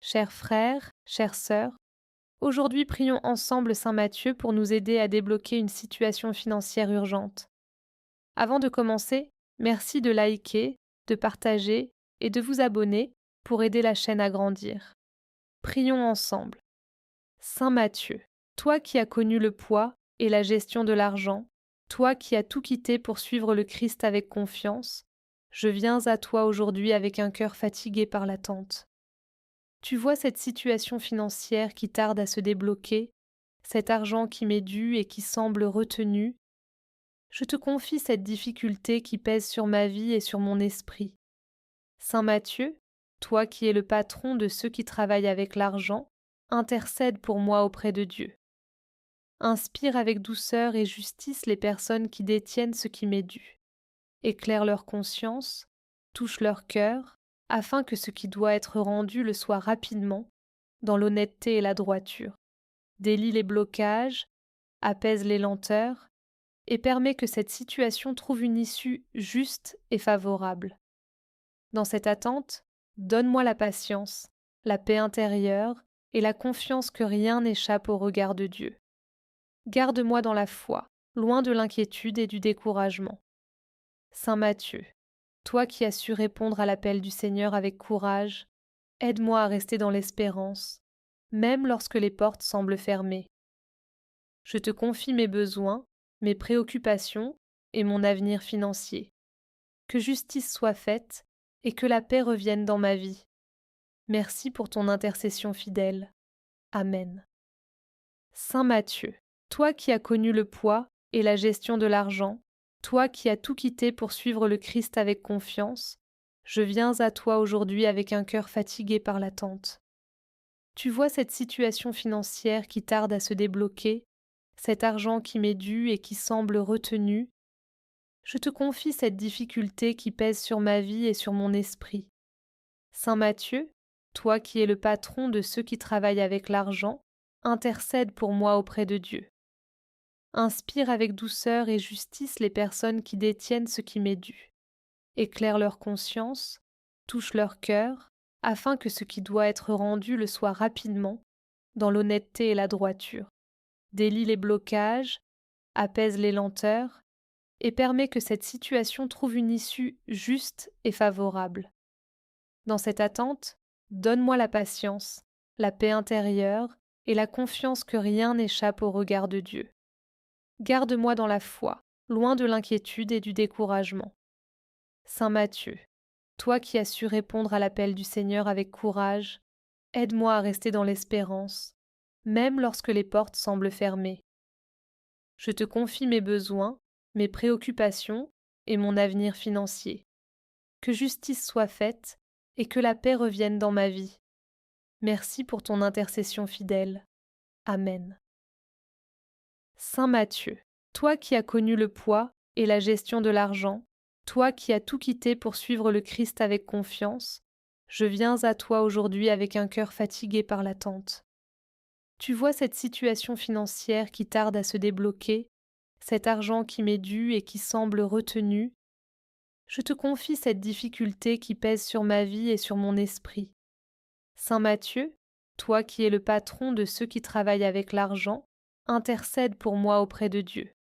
Chers frères, chères sœurs, aujourd'hui prions ensemble Saint Matthieu pour nous aider à débloquer une situation financière urgente. Avant de commencer, merci de liker, de partager et de vous abonner pour aider la chaîne à grandir. Prions ensemble. Saint Matthieu, toi qui as connu le poids et la gestion de l'argent, toi qui as tout quitté pour suivre le Christ avec confiance, je viens à toi aujourd'hui avec un cœur fatigué par l'attente. Tu vois cette situation financière qui tarde à se débloquer, cet argent qui m'est dû et qui semble retenu. Je te confie cette difficulté qui pèse sur ma vie et sur mon esprit. Saint Matthieu, toi qui es le patron de ceux qui travaillent avec l'argent, intercède pour moi auprès de Dieu. Inspire avec douceur et justice les personnes qui détiennent ce qui m'est dû. Éclaire leur conscience, touche leur cœur, afin que ce qui doit être rendu le soit rapidement, dans l'honnêteté et la droiture. Délie les blocages, apaise les lenteurs, et permet que cette situation trouve une issue juste et favorable. Dans cette attente, donne-moi la patience, la paix intérieure et la confiance que rien n'échappe au regard de Dieu. Garde-moi dans la foi, loin de l'inquiétude et du découragement. Saint Matthieu, toi qui as su répondre à l'appel du Seigneur avec courage, aide-moi à rester dans l'espérance, même lorsque les portes semblent fermées. Je te confie mes besoins, mes préoccupations et mon avenir financier. Que justice soit faite et que la paix revienne dans ma vie. Merci pour ton intercession fidèle. Amen. Saint Matthieu, toi qui as connu le poids et la gestion de l'argent, toi qui as tout quitté pour suivre le Christ avec confiance, je viens à toi aujourd'hui avec un cœur fatigué par l'attente. Tu vois cette situation financière qui tarde à se débloquer, cet argent qui m'est dû et qui semble retenu. Je te confie cette difficulté qui pèse sur ma vie et sur mon esprit. Saint Matthieu, toi qui es le patron de ceux qui travaillent avec l'argent, intercède pour moi auprès de Dieu. Inspire avec douceur et justice les personnes qui détiennent ce qui m'est dû. Éclaire leur conscience, touche leur cœur, afin que ce qui doit être rendu le soit rapidement, dans l'honnêteté et la droiture. Délie les blocages, apaise les lenteurs, et permet que cette situation trouve une issue juste et favorable. Dans cette attente, donne-moi la patience, la paix intérieure et la confiance que rien n'échappe au regard de Dieu. Garde-moi dans la foi, loin de l'inquiétude et du découragement. Saint Matthieu, toi qui as su répondre à l'appel du Seigneur avec courage, aide-moi à rester dans l'espérance, même lorsque les portes semblent fermées. Je te confie mes besoins, mes préoccupations et mon avenir financier. Que justice soit faite et que la paix revienne dans ma vie. Merci pour ton intercession fidèle. Amen. Saint Matthieu, toi qui as connu le poids et la gestion de l'argent, toi qui as tout quitté pour suivre le Christ avec confiance, je viens à toi aujourd'hui avec un cœur fatigué par l'attente. Tu vois cette situation financière qui tarde à se débloquer, cet argent qui m'est dû et qui semble retenu. Je te confie cette difficulté qui pèse sur ma vie et sur mon esprit. Saint Matthieu, toi qui es le patron de ceux qui travaillent avec l'argent, intercède pour moi auprès de Dieu.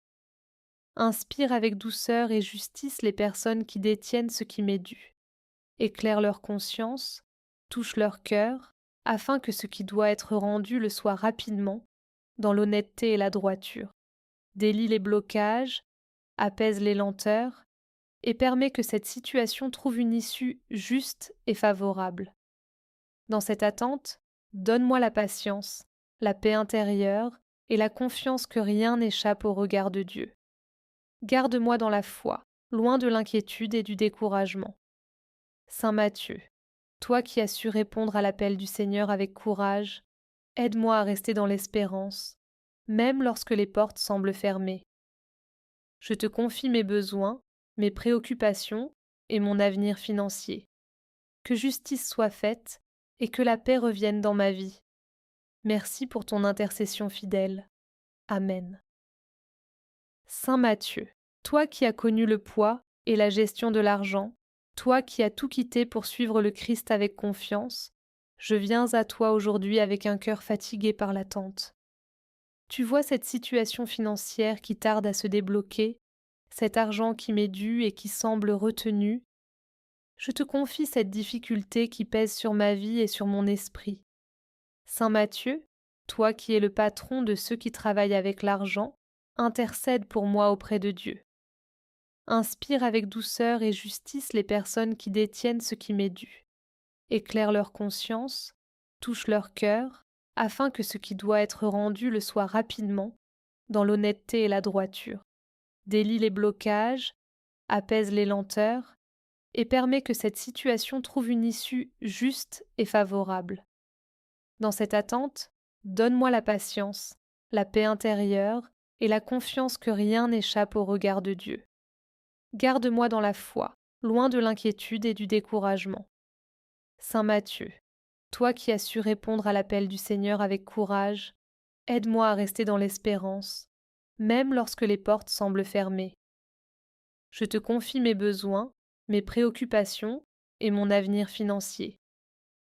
Inspire avec douceur et justice les personnes qui détiennent ce qui m'est dû. Éclaire leur conscience, touche leur cœur, afin que ce qui doit être rendu le soit rapidement, dans l'honnêteté et la droiture. Délie les blocages, apaise les lenteurs, et permet que cette situation trouve une issue juste et favorable. Dans cette attente, donne-moi la patience, la paix intérieure et la confiance que rien n'échappe au regard de Dieu. Garde-moi dans la foi, loin de l'inquiétude et du découragement. Saint Matthieu, toi qui as su répondre à l'appel du Seigneur avec courage, aide-moi à rester dans l'espérance, même lorsque les portes semblent fermées. Je te confie mes besoins, mes préoccupations et mon avenir financier. Que justice soit faite et que la paix revienne dans ma vie. Merci pour ton intercession fidèle. Amen. Saint Matthieu, toi qui as connu le poids et la gestion de l'argent, toi qui as tout quitté pour suivre le Christ avec confiance, Je viens à toi aujourd'hui avec un cœur fatigué par l'attente. Tu vois cette situation financière qui tarde à se débloquer, cet argent qui m'est dû et qui semble retenu. Je te confie cette difficulté qui pèse sur ma vie et sur mon esprit. Saint Matthieu, toi qui es le patron de ceux qui travaillent avec l'argent, intercède pour moi auprès de Dieu. Inspire avec douceur et justice les personnes qui détiennent ce qui m'est dû. Éclaire leur conscience, touche leur cœur, afin que ce qui doit être rendu le soit rapidement, dans l'honnêteté et la droiture. Délie les blocages, apaise les lenteurs, et permet que cette situation trouve une issue juste et favorable. Dans cette attente, donne-moi la patience, la paix intérieure et la confiance que rien n'échappe au regard de Dieu. Garde-moi dans la foi, loin de l'inquiétude et du découragement. Saint Matthieu, toi qui as su répondre à l'appel du Seigneur avec courage, aide-moi à rester dans l'espérance, même lorsque les portes semblent fermées. Je te confie mes besoins, mes préoccupations et mon avenir financier.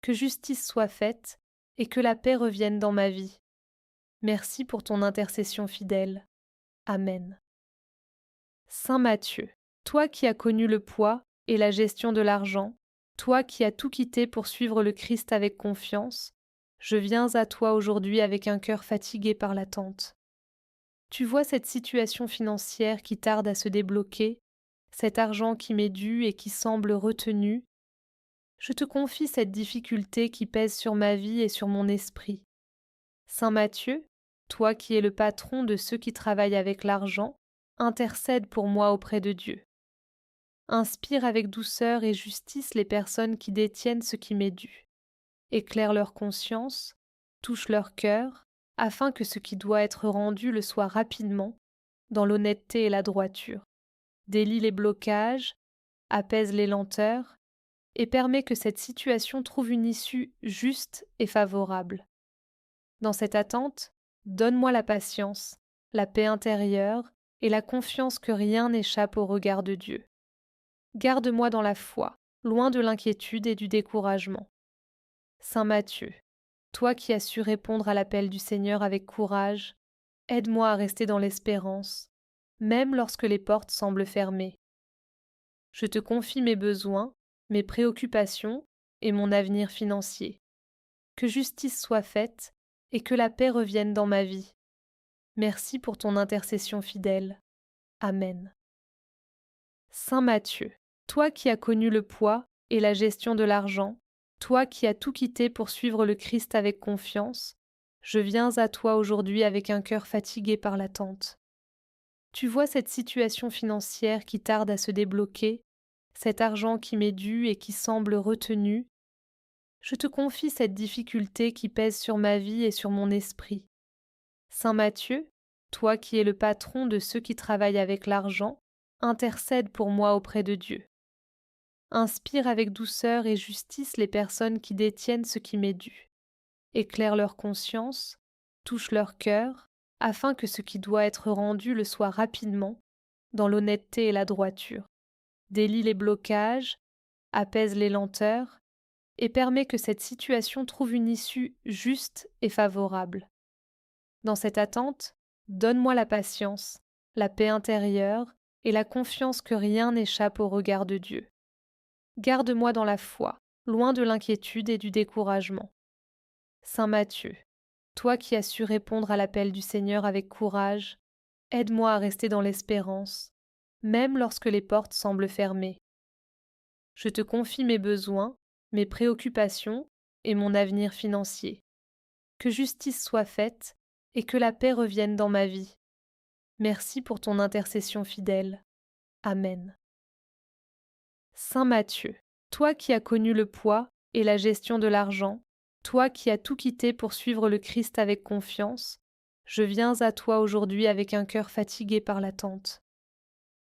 Que justice soit faite et que la paix revienne dans ma vie. Merci pour ton intercession fidèle. Amen. Saint Matthieu, toi qui as connu le poids et la gestion de l'argent, toi qui as tout quitté pour suivre le Christ avec confiance, je viens à toi aujourd'hui avec un cœur fatigué par l'attente. Tu vois cette situation financière qui tarde à se débloquer, cet argent qui m'est dû et qui semble retenu. Je te confie cette difficulté qui pèse sur ma vie et sur mon esprit. Saint Matthieu, toi qui es le patron de ceux qui travaillent avec l'argent, intercède pour moi auprès de Dieu. Inspire avec douceur et justice les personnes qui détiennent ce qui m'est dû. Éclaire leur conscience, touche leur cœur, afin que ce qui doit être rendu le soit rapidement, dans l'honnêteté et la droiture. Délie les blocages, apaise les lenteurs, et permet que cette situation trouve une issue juste et favorable. Dans cette attente, donne-moi la patience, la paix intérieure et la confiance que rien n'échappe au regard de Dieu. Garde-moi dans la foi, loin de l'inquiétude et du découragement. Saint Matthieu, toi qui as su répondre à l'appel du Seigneur avec courage, aide-moi à rester dans l'espérance, même lorsque les portes semblent fermées. Je te confie mes besoins, mes préoccupations et mon avenir financier. Que justice soit faite et que la paix revienne dans ma vie. Merci pour ton intercession fidèle. Amen. Saint Matthieu, toi qui as connu le poids et la gestion de l'argent, toi qui as tout quitté pour suivre le Christ avec confiance, je viens à toi aujourd'hui avec un cœur fatigué par l'attente. Tu vois cette situation financière qui tarde à se débloquer, cet argent qui m'est dû et qui semble retenu. Je te confie cette difficulté qui pèse sur ma vie et sur mon esprit. Saint Matthieu, toi qui es le patron de ceux qui travaillent avec l'argent, intercède pour moi auprès de Dieu. Inspire avec douceur et justice les personnes qui détiennent ce qui m'est dû. Éclaire leur conscience, touche leur cœur, afin que ce qui doit être rendu le soit rapidement, dans l'honnêteté et la droiture. Délie les blocages, apaise les lenteurs, et permet que cette situation trouve une issue juste et favorable. Dans cette attente, donne-moi la patience, la paix intérieure et la confiance que rien n'échappe au regard de Dieu. Garde-moi dans la foi, loin de l'inquiétude et du découragement. Saint Matthieu, toi qui as su répondre à l'appel du Seigneur avec courage, aide-moi à rester dans l'espérance, même lorsque les portes semblent fermées. Je te confie mes besoins, mes préoccupations et mon avenir financier. Que justice soit faite et que la paix revienne dans ma vie. Merci pour ton intercession fidèle. Amen. Saint Matthieu, toi qui as connu le poids et la gestion de l'argent, toi qui as tout quitté pour suivre le Christ avec confiance, je viens à toi aujourd'hui avec un cœur fatigué par l'attente.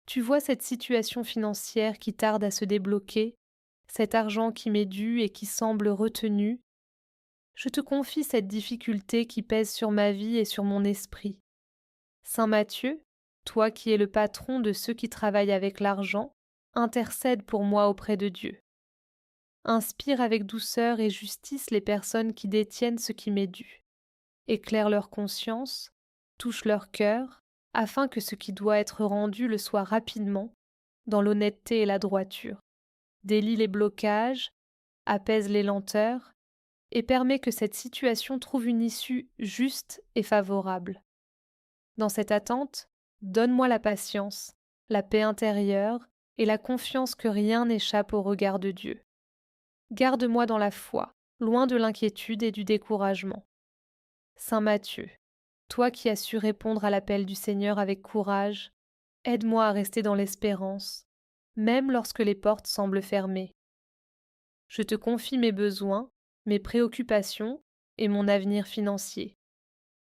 Tu vois cette situation financière qui tarde à se débloquer, cet argent qui m'est dû et qui semble retenu. Je te confie cette difficulté qui pèse sur ma vie et sur mon esprit. Saint Matthieu, toi qui es le patron de ceux qui travaillent avec l'argent, intercède pour moi auprès de Dieu. Inspire avec douceur et justice les personnes qui détiennent ce qui m'est dû. Éclaire leur conscience, touche leur cœur, afin que ce qui doit être rendu le soit rapidement, dans l'honnêteté et la droiture. Délie les blocages, apaise les lenteurs, et permet que cette situation trouve une issue juste et favorable. Dans cette attente, donne-moi la patience, la paix intérieure et la confiance que rien n'échappe au regard de Dieu. Garde-moi dans la foi, loin de l'inquiétude et du découragement. Saint Matthieu, toi qui as su répondre à l'appel du Seigneur avec courage, aide-moi à rester dans l'espérance, même lorsque les portes semblent fermées. Je te confie mes besoins, mes préoccupations et mon avenir financier.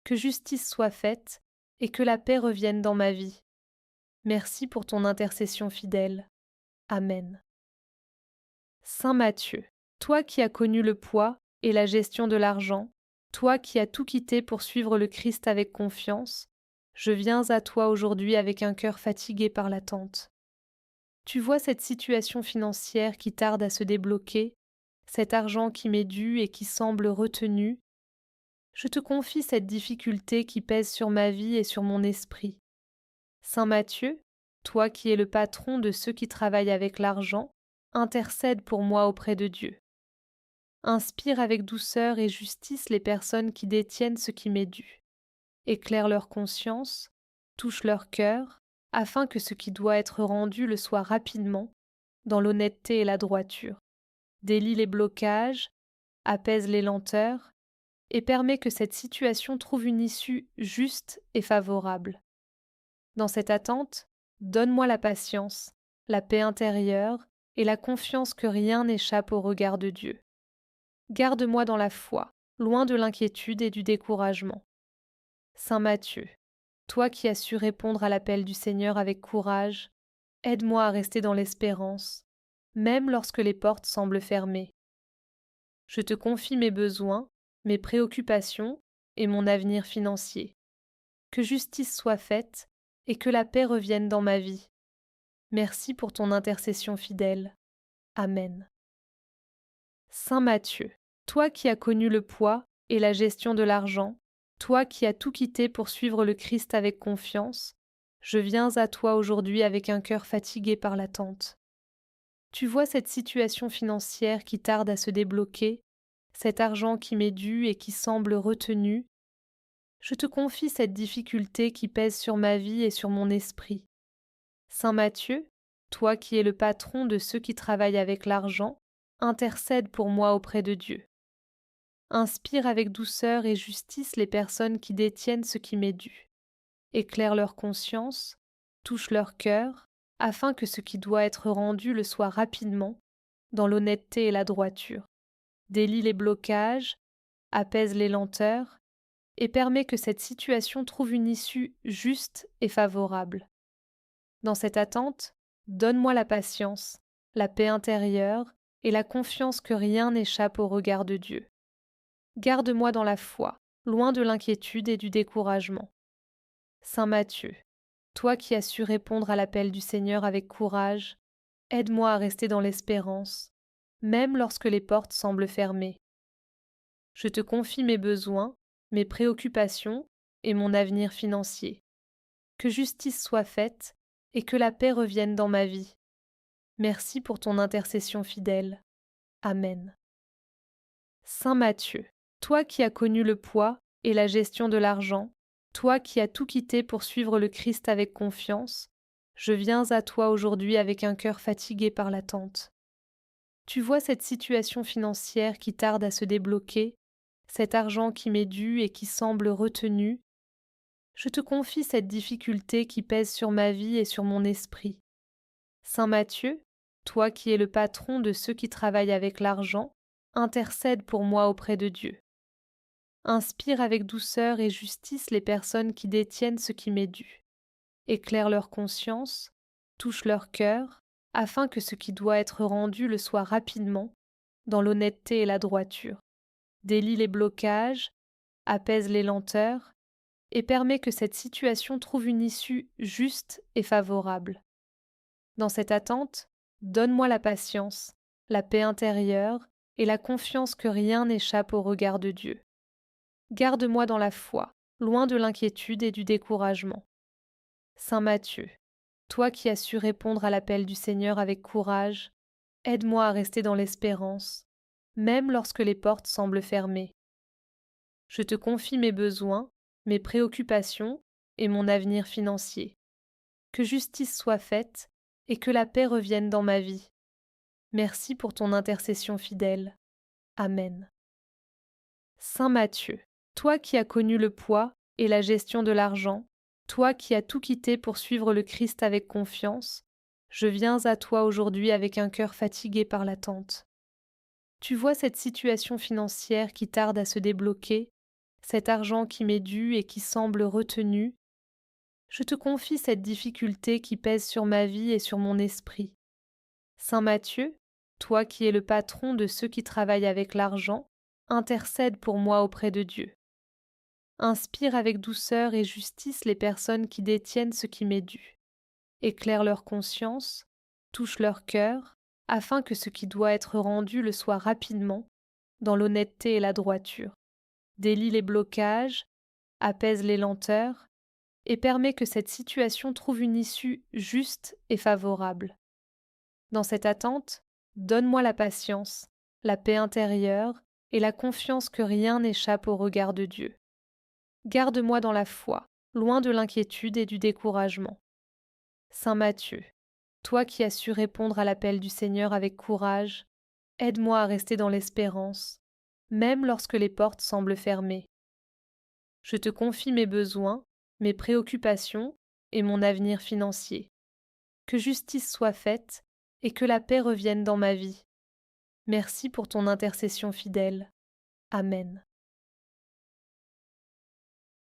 Que justice soit faite et que la paix revienne dans ma vie. Merci pour ton intercession fidèle. Amen. Saint Matthieu, toi qui as connu le poids et la gestion de l'argent, toi qui as tout quitté pour suivre le Christ avec confiance, je viens à toi aujourd'hui avec un cœur fatigué par l'attente. Tu vois cette situation financière qui tarde à se débloquer, cet argent qui m'est dû et qui semble retenu. Je te confie cette difficulté qui pèse sur ma vie et sur mon esprit. Saint Matthieu, toi qui es le patron de ceux qui travaillent avec l'argent, intercède pour moi auprès de Dieu. Inspire avec douceur et justice les personnes qui détiennent ce qui m'est dû. Éclaire leur conscience, touche leur cœur, afin que ce qui doit être rendu le soit rapidement, dans l'honnêteté et la droiture. Délie les blocages, apaise les lenteurs, et permet que cette situation trouve une issue juste et favorable. Dans cette attente, donne-moi la patience, la paix intérieure et la confiance que rien n'échappe au regard de Dieu. Garde-moi dans la foi, loin de l'inquiétude et du découragement. Saint Matthieu, toi qui as su répondre à l'appel du Seigneur avec courage, aide-moi à rester dans l'espérance, même lorsque les portes semblent fermées. Je te confie mes besoins, mes préoccupations et mon avenir financier. Que justice soit faite et que la paix revienne dans ma vie. Merci pour ton intercession fidèle. Amen. Saint Matthieu, toi qui as connu le poids et la gestion de l'argent, toi qui as tout quitté pour suivre le Christ avec confiance, je viens à toi aujourd'hui avec un cœur fatigué par l'attente. Tu vois cette situation financière qui tarde à se débloquer, cet argent qui m'est dû et qui semble retenu. Je te confie cette difficulté qui pèse sur ma vie et sur mon esprit. Saint Matthieu, toi qui es le patron de ceux qui travaillent avec l'argent, intercède pour moi auprès de Dieu. Inspire avec douceur et justice les personnes qui détiennent ce qui m'est dû. Éclaire leur conscience, touche leur cœur, afin que ce qui doit être rendu le soit rapidement, dans l'honnêteté et la droiture. Délie les blocages, apaise les lenteurs, et permet que cette situation trouve une issue juste et favorable. Dans cette attente, donne-moi la patience, la paix intérieure et la confiance que rien n'échappe au regard de Dieu. Garde-moi dans la foi, loin de l'inquiétude et du découragement. Saint Matthieu, toi qui as su répondre à l'appel du Seigneur avec courage, aide-moi à rester dans l'espérance, même lorsque les portes semblent fermées. Je te confie mes besoins, mes préoccupations et mon avenir financier. Que justice soit faite et que la paix revienne dans ma vie. Merci pour ton intercession fidèle. Amen. Saint Matthieu, toi qui as connu le poids et la gestion de l'argent, toi qui as tout quitté pour suivre le Christ avec confiance, je viens à toi aujourd'hui avec un cœur fatigué par l'attente. Tu vois cette situation financière qui tarde à se débloquer, cet argent qui m'est dû et qui semble retenu. Je te confie cette difficulté qui pèse sur ma vie et sur mon esprit. Saint Matthieu, toi qui es le patron de ceux qui travaillent avec l'argent, intercède pour moi auprès de Dieu. Inspire avec douceur et justice les personnes qui détiennent ce qui m'est dû. Éclaire leur conscience, touche leur cœur, afin que ce qui doit être rendu le soit rapidement, dans l'honnêteté et la droiture. Délie les blocages, apaise les lenteurs, et permet que cette situation trouve une issue juste et favorable. Dans cette attente, donne-moi la patience, la paix intérieure et la confiance que rien n'échappe au regard de Dieu. Garde-moi dans la foi, loin de l'inquiétude et du découragement. Saint Matthieu, toi qui as su répondre à l'appel du Seigneur avec courage, aide-moi à rester dans l'espérance, même lorsque les portes semblent fermées. Je te confie mes besoins, mes préoccupations et mon avenir financier. Que justice soit faite et que la paix revienne dans ma vie. Merci pour ton intercession fidèle. Amen. Saint Matthieu, toi qui as connu le poids et la gestion de l'argent, toi qui as tout quitté pour suivre le Christ avec confiance, je viens à toi aujourd'hui avec un cœur fatigué par l'attente. Tu vois cette situation financière qui tarde à se débloquer, cet argent qui m'est dû et qui semble retenu. Je te confie cette difficulté qui pèse sur ma vie et sur mon esprit. Saint Matthieu, toi qui es le patron de ceux qui travaillent avec l'argent, intercède pour moi auprès de Dieu. Inspire avec douceur et justice les personnes qui détiennent ce qui m'est dû. Éclaire leur conscience, touche leur cœur, afin que ce qui doit être rendu le soit rapidement, dans l'honnêteté et la droiture. Délie les blocages, apaise les lenteurs, et permet que cette situation trouve une issue juste et favorable. Dans cette attente, donne-moi la patience, la paix intérieure et la confiance que rien n'échappe au regard de Dieu. Garde-moi dans la foi, loin de l'inquiétude et du découragement. Saint Matthieu, toi qui as su répondre à l'appel du Seigneur avec courage, aide-moi à rester dans l'espérance, même lorsque les portes semblent fermées. Je te confie mes besoins, mes préoccupations et mon avenir financier. Que justice soit faite et que la paix revienne dans ma vie. Merci pour ton intercession fidèle. Amen.